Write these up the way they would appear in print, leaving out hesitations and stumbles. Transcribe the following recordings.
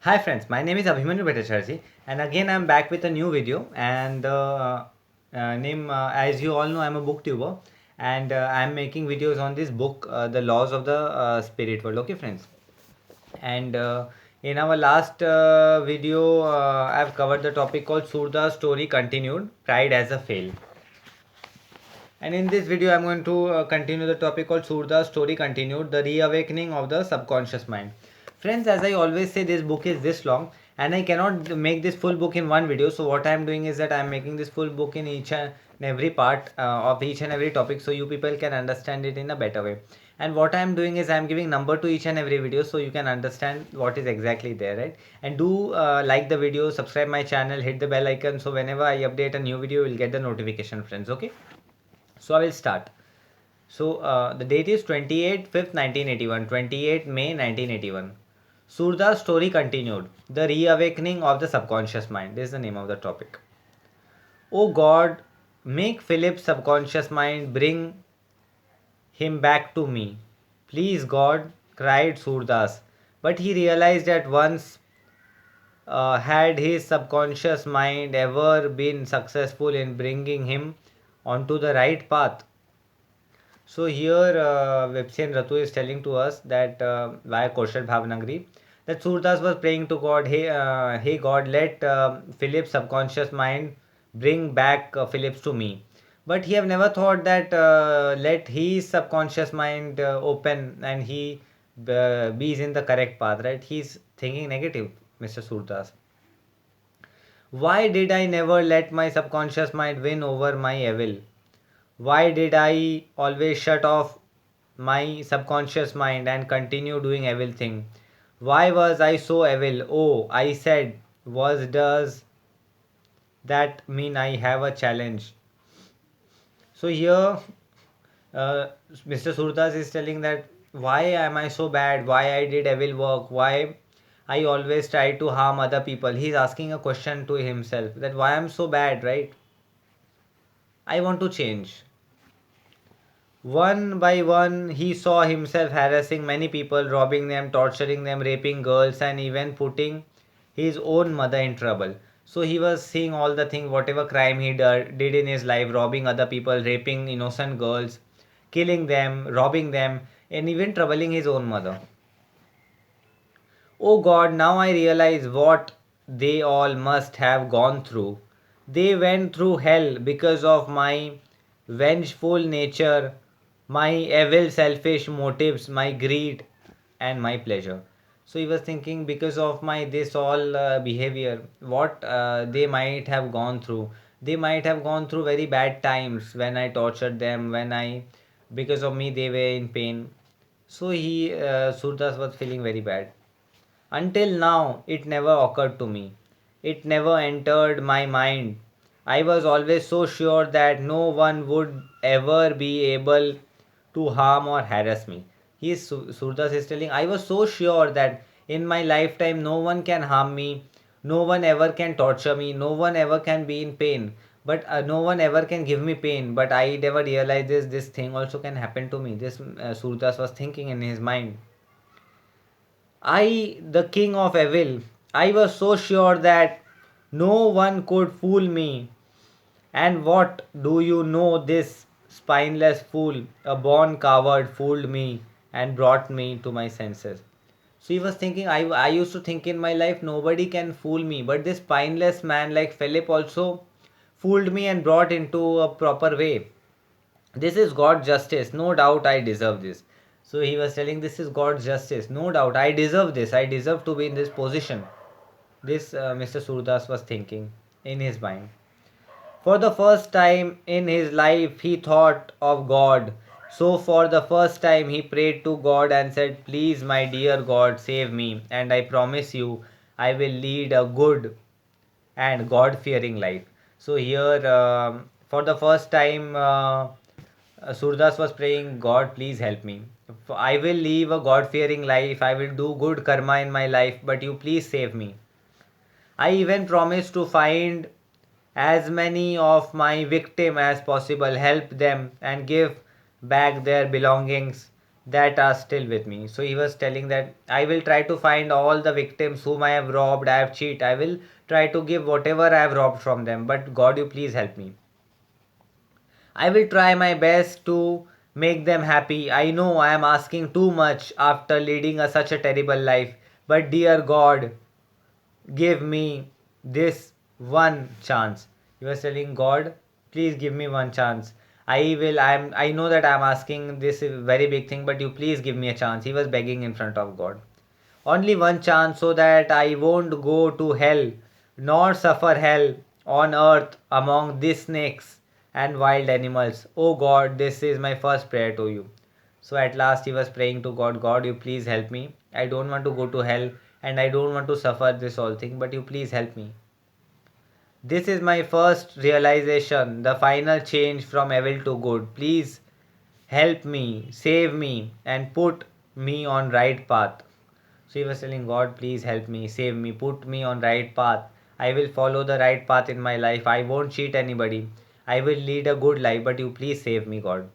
Hi friends, my name is Abhimanyu Bhattacharjee and again I'm back with a new video and name as you all know I'm a booktuber and I'm making videos on this book The Laws of the Spirit World. Okay friends, and in our last video I've covered the topic called Surda's story continued, Pride as a Fail. And in this video, I'm going to continue the topic called Surda's story continued, the reawakening of the subconscious mind. Friends, as I always say, this book is this long and I cannot make this full book in one video. So what I'm doing is that I'm making this full book in each and every part of each and every topic so you people can understand it in a better way. And what I'm doing is I'm giving number to each and every video so you can understand what is exactly there, right? And do like the video, subscribe my channel, hit the bell icon so whenever I update a new video, you'll get the notification, friends. Okay. So I will start. So the date is 28/5, 1981, 28 May 1981. Surda's story continued. The reawakening of the subconscious mind. This is the name of the topic. Oh God, make Philip's subconscious mind bring him back to me. Please God, cried Surdas. But he realized at once, had his subconscious mind ever been successful in bringing him onto the right path? So here Vipshen Ratu is telling to us that via Koshal Bhavanagari that Surdas was praying to God, hey God, let Philip's subconscious mind bring back Philip's to me. But he have never thought that let his subconscious mind open and he be in the correct path, right? He's thinking negative, Mr. Surdas. Why did I never let my subconscious mind win over my evil? Why did I always shut off my subconscious mind and continue doing evil thing? Why was I so evil? Oh, I said, was does that mean I have a challenge? So here, Mr. Surdas is telling that why am I so bad? Why I did evil work? Why I always try to harm other people? He's asking a question to himself that why I'm so bad, right? I want to change. One by one, he saw himself harassing many people, robbing them, torturing them, raping girls, and even putting his own mother in trouble. So he was seeing all the things, whatever crime he did in his life, robbing other people, raping innocent girls, killing them, robbing them, and even troubling his own mother. Oh God, now I realize what they all must have gone through. They went through hell because of my vengeful nature, my evil, selfish motives, my greed, and my pleasure. So he was thinking because of my this all behavior, what they might have gone through. They might have gone through very bad times when I tortured them, because of me, they were in pain. So Surdas was feeling very bad. Until now, it never occurred to me. It never entered my mind. I was always so sure that no one would ever be able to harm or harass me. Surdas is telling, I was so sure that in my lifetime no one can harm me, no one ever can torture me, no one ever can be in pain, but no one ever can give me pain. But I never realized this thing also can happen to me. This Surdas was thinking in his mind. I, the king of evil, I was so sure that no one could fool me. And what do you know, this spineless fool, a born coward, fooled me and brought me to my senses. So he was thinking, I used to think in my life nobody can fool me, but this spineless man like Philip also fooled me and brought into a proper way. This is God's justice. No doubt I deserve this. So he was telling, this is God's justice. No doubt I deserve this. I deserve to be in this position. This Mr. Surdas was thinking in his mind. For the first time in his life, he thought of God. So, for the first time, he prayed to God and said, please, my dear God, save me. And I promise you, I will lead a good and God fearing life. So, here, for the first time, Surdas was praying, God, please help me. I will live a God fearing life. I will do good karma in my life, but you please save me. I even promise to find as many of my victim as possible, help them and give back their belongings, that are still with me. So he was telling that I will try to find all the victims whom I have robbed, I have cheated. I will try to give whatever I have robbed from them. But God, you please help me. I will try my best to make them happy. I know I am asking too much after leading such a terrible life. But dear God, give me this one chance. He was telling God, please give me one chance. I know that I'm asking this very big thing, but you please give me a chance. He was begging in front of God. Only one chance so that I won't go to hell nor suffer hell on earth among these snakes and wild animals. Oh God, this is my first prayer to you. So at last he was praying to God, God, you please help me. I don't want to go to hell and I don't want to suffer this whole thing, but you please help me. This is my first realization, the final change from evil to good. Please help me, save me, and put me on right path. So he was telling God, please help me, save me, put me on right path. I will follow the right path in my life. I won't cheat anybody. I will lead a good life, but you please save me, God.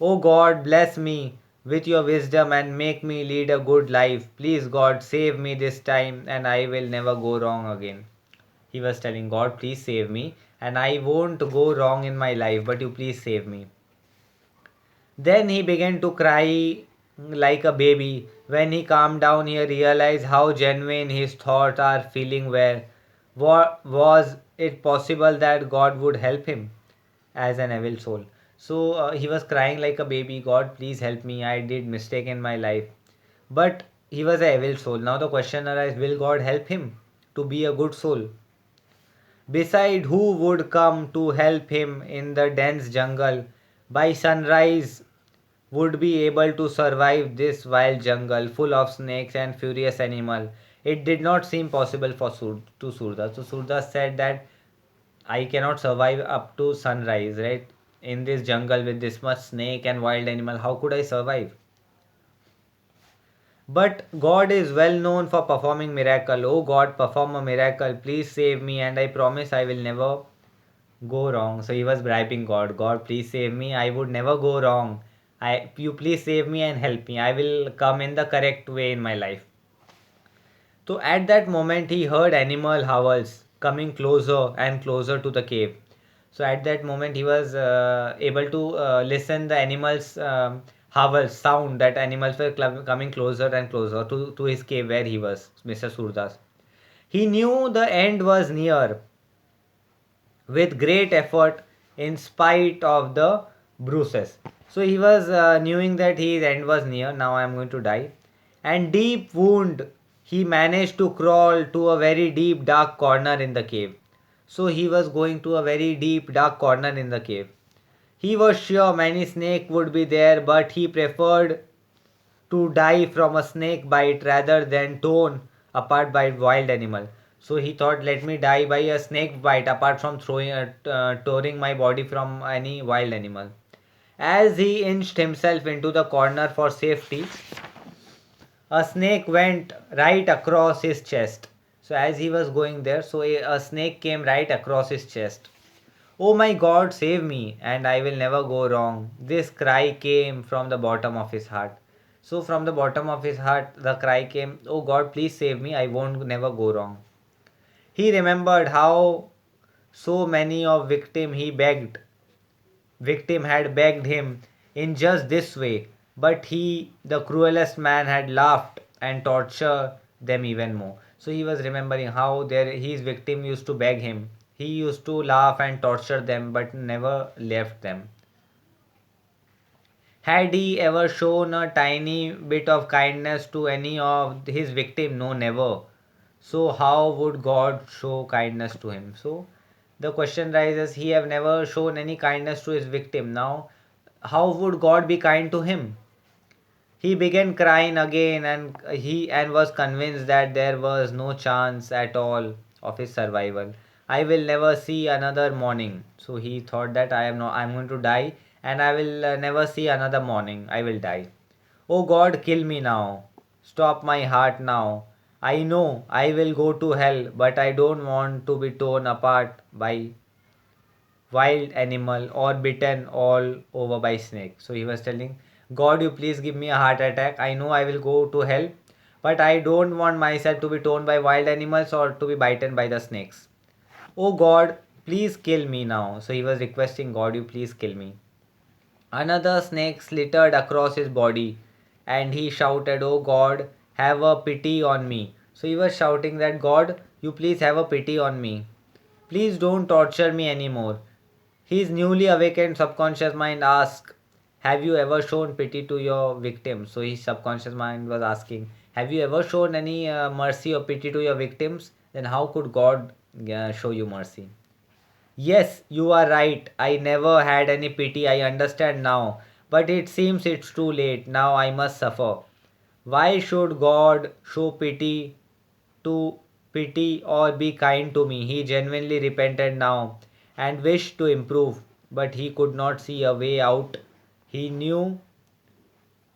Oh God, bless me with your wisdom and make me lead a good life. Please, God, save me this time and I will never go wrong again. He was telling God, please save me and I won't go wrong in my life, but you please save me. Then he began to cry like a baby. When he calmed down, he realized how genuine his thoughts are feeling were. Was it possible that God would help him as an evil soul? So he was crying like a baby, God, please help me. I did mistake in my life. But he was an evil soul. Now the question arises, will God help him to be a good soul? Beside who would come to help him in the dense jungle? By sunrise would be able to survive this wild jungle full of snakes and furious animal. It did not seem possible for to Surdas. So Surdas said that I cannot survive up to sunrise, right? In this jungle with this much snake and wild animal, how could I survive? But God is well known for performing miracle. Oh God, perform a miracle. Please save me and I promise I will never go wrong. So he was bribing God. God, please save me. I would never go wrong. You please save me and help me. I will come in the correct way in my life. So at that moment, he heard animal howls coming closer and closer to the cave. So at that moment, he was able to listen the animals' howls sound that animals were coming closer and closer to his cave where he was, Mr. Surdas. He knew the end was near with great effort in spite of the bruises. So he was knowing that his end was near. Now I am going to die. And deep wound, he managed to crawl to a very deep dark corner in the cave. So he was going to a very deep dark corner in the cave. He was sure many snakes would be there, but he preferred to die from a snake bite rather than torn apart by wild animal. So he thought, let me die by a snake bite apart from tearing my body from any wild animal. As he inched himself into the corner for safety, a snake went right across his chest. So as he was going there, so a snake came right across his chest. Oh my God, save me, and I will never go wrong. This cry came from the bottom of his heart. So from the bottom of his heart, the cry came, oh God, please save me, I won't never go wrong. He remembered how so many of victim had begged him in just this way, but he, the cruelest man, had laughed and tortured them even more. So he was remembering how his victim used to beg him. He used to laugh and torture them, but never left them. Had he ever shown a tiny bit of kindness to any of his victim? No, never. So how would God show kindness to him? So the question rises, he have never shown any kindness to his victim. Now, how would God be kind to him? He began crying again and was convinced that there was no chance at all of his survival. I will never see another morning. So he thought that I'm going to die and I will never see another morning. I will die. Oh God, kill me now. Stop my heart now. I know I will go to hell, but I don't want to be torn apart by wild animal or bitten all over by snake. So he was telling, God, you please give me a heart attack. I know I will go to hell, but I don't want myself to be torn by wild animals or to be bitten by the snakes. Oh God, please kill me now. So he was requesting God, you please kill me. Another snake slithered across his body, and he shouted, "Oh God, have a pity on me." So he was shouting that, God, you please have a pity on me. Please don't torture me anymore. His newly awakened subconscious mind asked, have you ever shown pity to your victims? So his subconscious mind was asking, have you ever shown any mercy or pity to your victims? Then how could God show you mercy? Yes, you are right. I never had any pity. I understand now. But it seems it's too late. Now I must suffer. Why should God show to pity or be kind to me? He genuinely repented now and wished to improve, but he could not see a way out. He knew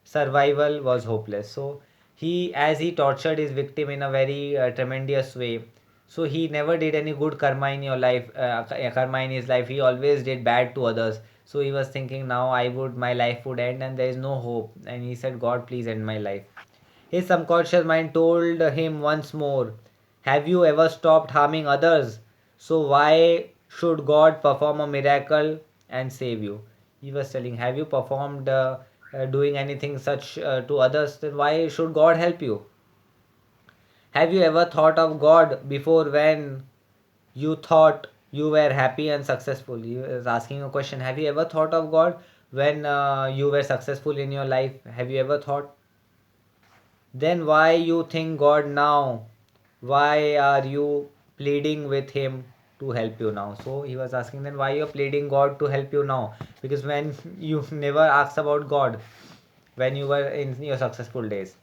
survival was hopeless. So as he tortured his victim in a very tremendous way, so he never did any good karma in your life, karma in his life. He always did bad to others. So he was thinking, now my life would end and there is no hope. And he said, God, please end my life. His subconscious mind told him once more, have you ever stopped harming others? So why should God perform a miracle and save you? He was telling, have you performed doing anything such to others? Then why should God help you? Have you ever thought of God before when you thought you were happy and successful? He was asking a question. Have you ever thought of God when you were successful in your life? Have you ever thought? Then why you think God now? Why are you pleading with him to help you now? So he was asking, then why you're pleading God to help you now? Because when you never asked about God when you were in your successful days.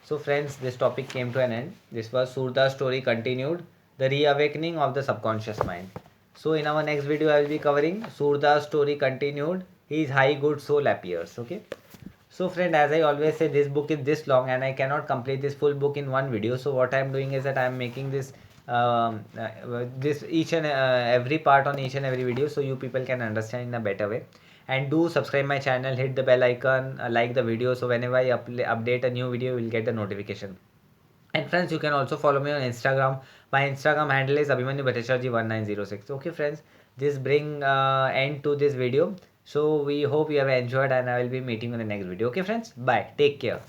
So friends, this topic came to an end. This was Surda's story continued, the reawakening of the subconscious mind. So in our next video I will be covering Surda's story continued, his high good soul appears. Okay. So friend, as I always say, this book is this long and I cannot complete this full book in one video. So what I am doing is that I am making this each and every part on each and every video, so you people can understand in a better way. And do subscribe my channel, hit the bell icon, like the video, so whenever I update a new video, you will get the notification. And friends, you can also follow me on Instagram. My Instagram handle is Abhimanyu Bhattacharjee1906. Okay friends, this bring end to this video. So we hope you have enjoyed and I will be meeting you in the next video. Okay friends, bye. Take care.